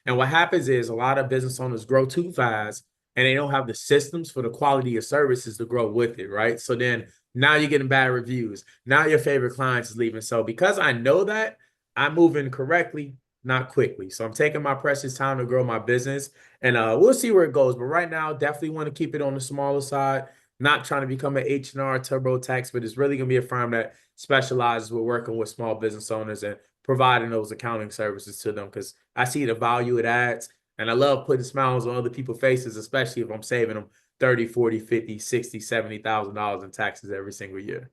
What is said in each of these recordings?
And what happens is a lot of business owners grow too fast and they don't have the systems for the quality of services to grow with it, right? So then now you're getting bad reviews. Now your favorite clients is leaving. So because I know that, I'm moving correctly, not quickly. So I'm taking my precious time to grow my business, and we'll see where it goes. But right now, definitely want to keep it on the smaller side. Not trying to become an H&R TurboTax, but it's really going to be a firm that specializes with working with small business owners and providing those accounting services to them, because I see the value it adds. And I love putting smiles on other people's faces, especially if I'm saving them 30, 40, 50, 60, $70,000 in taxes every single year.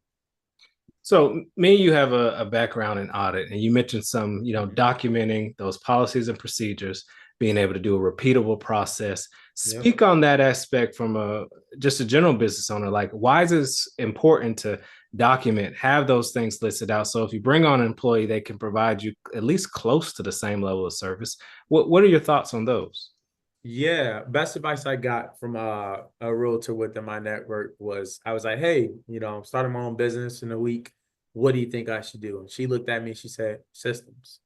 So me and you have a background in audit, and you mentioned some, documenting those policies and procedures, being able to do a repeatable process. Yep. Speak on that aspect from just a general business owner. Like, why is this important to document, have those things listed out? So if you bring on an employee, they can provide you at least close to the same level of service. What are your thoughts on those? Yeah, best advice I got from a realtor within my network was, I was like, hey, I'm starting my own business in a week. What do you think I should do? And she looked at me and she said, systems.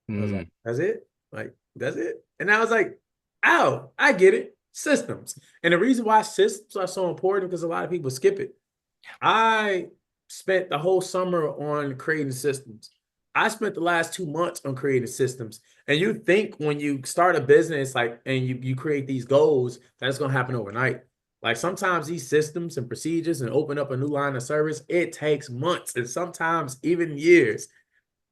I was like, Mm. that's it? Like, that's it? And I was like, oh, I get it. Systems. And the reason why systems are so important, because a lot of people skip it. I spent the whole summer on creating systems. I spent the last 2 months on creating systems. And you think when you start a business, like, and you create these goals, that's going to happen overnight. Like sometimes these systems and procedures and open up a new line of service, it takes months and sometimes even years.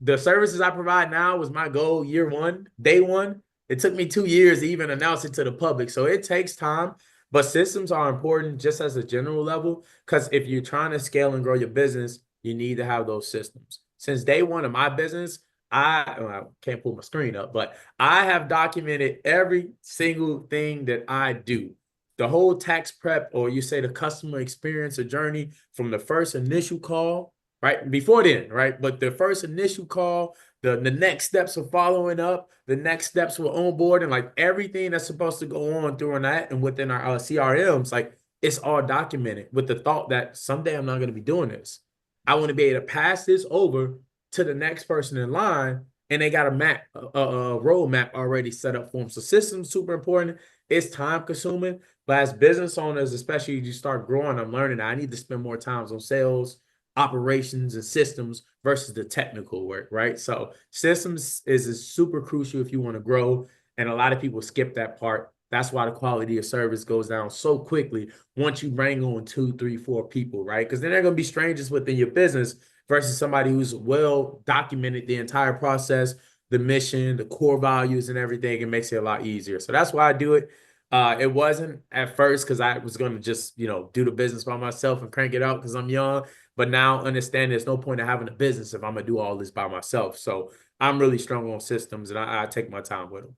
The services I provide now was my goal year one, day one. It took me 2 years to even announce it to the public. So it takes time, but systems are important just as a general level, because if you're trying to scale and grow your business, you need to have those systems. Since day one of my business, I can't pull my screen up, but I have documented every single thing that I do. The whole tax prep, or you say the customer experience or journey, from the first initial call, right? Before then, right? But the first initial call, the next steps of following up, the next steps were onboard, and like everything that's supposed to go on during that and within our CRMs, like it's all documented with the thought that someday I'm not going to be doing this. I want to be able to pass this over to the next person in line, and they got a map, a roadmap already set up for them. So systems super important. It's time consuming, but as business owners, especially as you start growing, I'm learning that I need to spend more time on sales, operations, and systems versus the technical work, right? So systems is super crucial if you want to grow, and a lot of people skip that part. That's why the quality of service goes down so quickly once you bring on 2, 3, 4 people, right? Because then they're going to be strangers within your business versus somebody who's well documented the entire process, the mission, the core values, and everything. It makes it a lot easier. So that's why I do it. It wasn't at first because I was going to just, do the business by myself and crank it out because I'm young. But now understand there's no point in having a business if I'm going to do all this by myself. So I'm really strong on systems, and I take my time with them.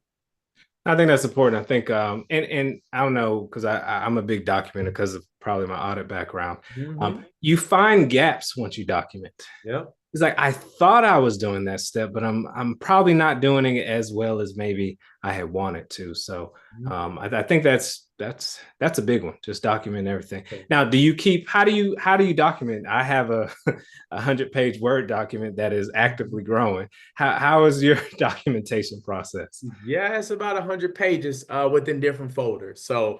I think that's important. I think, and I don't know, because I'm a big documenter because of probably my audit background. Mm-hmm. You find gaps once you document. Yep. It's like I thought I was doing that step, but I'm probably not doing it as well as maybe I had wanted to. So I think that's a big one. Just document everything. Now, do you keep? How do you document? I have a 100-page Word document that is actively growing. How is your documentation process? Yeah, it's about 100 pages within different folders. So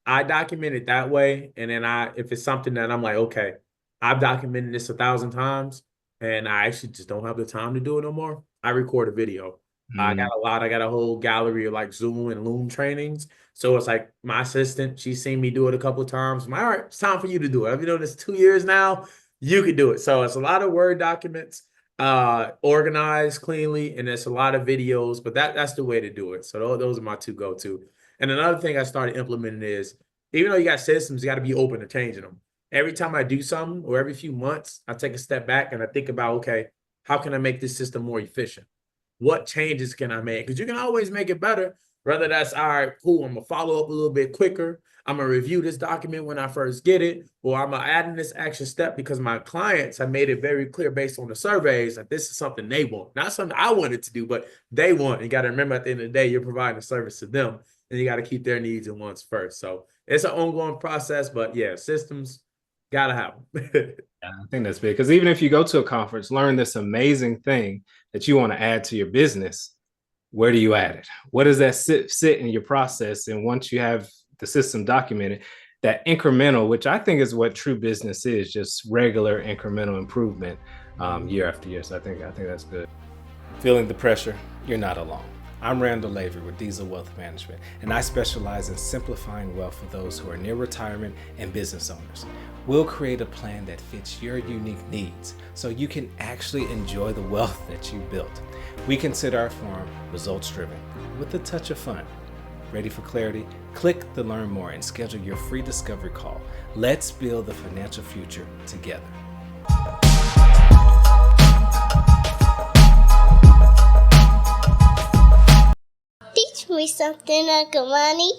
I document it that way. And then if it's something that I'm like, okay, I've documented this 1,000 times and I actually just don't have the time to do it no more, I record a video. Mm. I got a whole gallery of like Zoom and Loom trainings. So it's like my assistant, she's seen me do it a couple of times. I'm like, all right, it's time for you to do it. I've been doing this 2 years now. You could do it. So it's a lot of Word documents, organized cleanly, and there's a lot of videos, but that's the way to do it. So those are my two go-to. And another thing I started implementing is, even though you got systems, you got to be open to changing them. Every time I do something, or every few months, I take a step back and I think about, okay, how can I make this system more efficient? What changes can I make? Because you can always make it better. Whether that's, all right, cool, I'm gonna follow up a little bit quicker. I'm gonna review this document when I first get it, or I'm gonna add in this extra step because my clients have made it very clear based on the surveys that this is something they want, not something I wanted to do, but they want. You got to remember, at the end of the day, you're providing a service to them, and you got to keep their needs and wants first. So it's an ongoing process, but yeah, systems gotta have them. Yeah, I think that's big because even if you go to a conference, learn this amazing thing that you want to add to your business, where do you add it? What does that sit in your process? And once you have the system documented, that incremental, which I think is what true business is, just regular incremental improvement year after year. So I think that's good. Feeling the pressure? You're not alone. I'm Randall Lavery with Deasil Wealth Management, and I specialize in simplifying wealth for those who are near retirement and business owners. We'll create a plan that fits your unique needs so you can actually enjoy the wealth that you built. We consider our firm results-driven with a touch of fun. Ready for clarity? Click the Learn More and schedule your free discovery call. Let's build the financial future together. Teach me something, Uncle Money.